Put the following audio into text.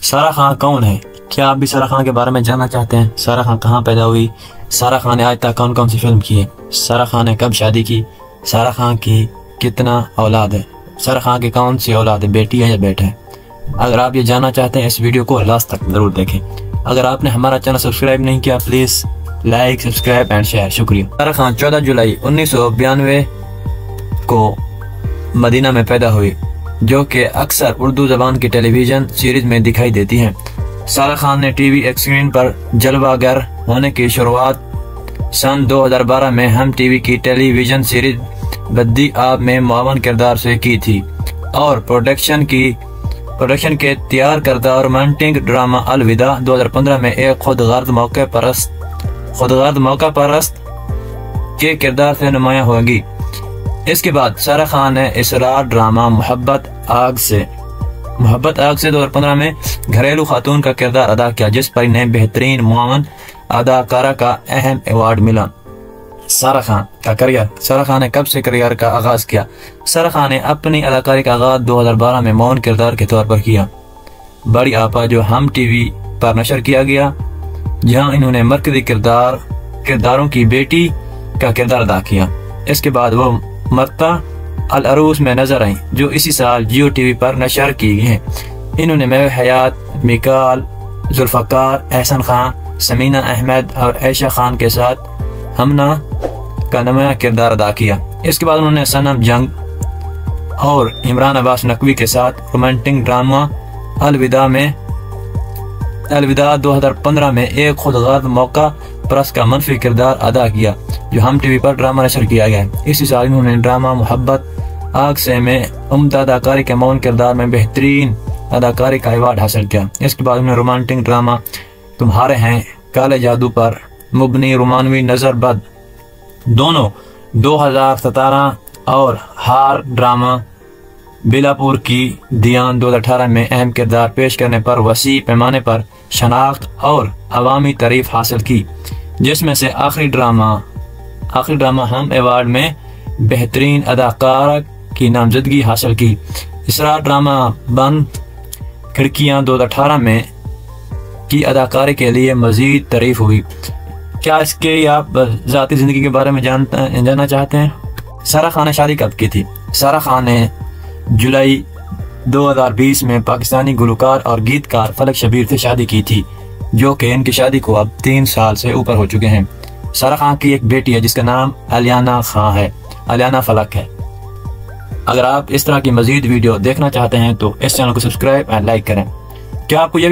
سارہ خان کون ہے؟ کیا آپ بھی سارہ خان کے بارے میں جاننا چاہتے ہیں؟ سارہ خان کہاں پیدا ہوئی؟ سارہ خان نے آج تک کون کون سی فلم کی ہے؟ سارہ خان نے کب شادی کی؟ سارہ خان کی کتنا اولاد ہے؟ سارہ خان کی کون سی اولاد ہے، بیٹی ہے یا بیٹا ہے؟ اگر آپ یہ جاننا چاہتے ہیں اس ویڈیو کو لاسٹ تک ضرور دیکھیں۔ اگر آپ نے ہمارا چینل سبسکرائب نہیں کیا please like, subscribe and share, شکریہ۔ سارہ خان 14 جولائی 1992 کو مدینہ میں پیدا ہوئی، جو کہ اکثر اردو زبان کی ٹیلی ویژن سیریز میں دکھائی دیتی ہیں۔ سارہ خان نے ٹی وی اسکرین پر جلوہ گر ہونے کی شروعات سن 2012 میں ہم ٹی وی کی ٹیلی ویژن سیریز بدی آب میں معاون کردار سے کی تھی، اور پروڈکشن کے تیار کردہ رومانٹک ڈرامہ الوداع 2015 میں ایک خود غرض موقع پرست کے کردار سے نمایاں ہوگی۔ اس کے بعد سارہ خان نے اسرار ڈرامہ محبت آگ سے 2015 میں گھریلو خاتون کا کردار ادا کیا، جس پر انہیں بہترین معاون اداکارہ کا اہم ایوارڈ ملا۔ سارہ خان کا کریئر۔ سارہ خان نے کب سے کریئر کا آغاز کیا؟ سارہ خان نے اپنی اداکاری کا آغاز 2012 میں معاون کردار کے طور پر کیا، بڑی آپا، جو ہم ٹی وی پر نشر کیا گیا، جہاں انہوں نے مرکزی کرداروں کی بیٹی کا کردار ادا کیا۔ اس کے بعد وہ مرتا العروس میں نظر آئیں، جو اسی سال جیو ٹی وی پر نشر کی گئی ہیں۔ انہوں نے میوہ حیات، میکال، ذوالفقار، احسن خان، سمینہ احمد اور عائشہ خان کے ساتھ ہمنا کا نمایاں کردار ادا کیا۔ اس کے بعد انہوں نے صنم جنگ اور عمران عباس نقوی کے ساتھ رومانٹک ڈرامہ الوداع 2015 میں ایک خود غرض موقع پرست کا منفی کردار ادا کیا، جو ہم ٹی وی پر ڈرامہ نشر کیا گیا۔ اسی سال انہوں نے ڈرامہ محبت آگ سے میں عمدہ اداکاری کے معاون کردار میں بہترین اداکاری کا ایوارڈ حاصل کیا۔ اس کے بعد انہوں نے رومانٹک ڈرامہ تمہارے ہیں کالے جادو پر مبنی رومانوی نظر بد دونوں 2017 اور ہار ڈرامہ بیلاپور کی دیان 2018 میں اہم کردار پیش کرنے پر وسیع پیمانے پر شناخت اور عوامی تعریف حاصل کی، جس میں سے آخری ڈرامہ ہم ایوارڈ میں بہترین اداکارہ کی نامزدگی حاصل کی۔ اسرار ڈرامہ بند کھڑکیاں 2018 میں کی اداکاری کے لیے مزید تعریف ہوئی۔ کیا اس کے آپ ذاتی زندگی کے بارے میں جاننا چاہتے ہیں؟ سارہ خان نے شادی کب کی تھی؟ سارہ خان نے جولائی 2020 میں پاکستانی گلوکار اور گیتکار فلک شبیر سے شادی کی تھی، جو کہ ان کی شادی کو اب 3 سال سے اوپر ہو چکے ہیں۔ سارہ خان کی ایک بیٹی ہے جس کا نام الیانا فلک ہے۔ اگر آپ اس طرح کی مزید ویڈیو دیکھنا چاہتے ہیں تو اس چینل کو سبسکرائب اور لائک کریں۔ کیا آپ کو یہ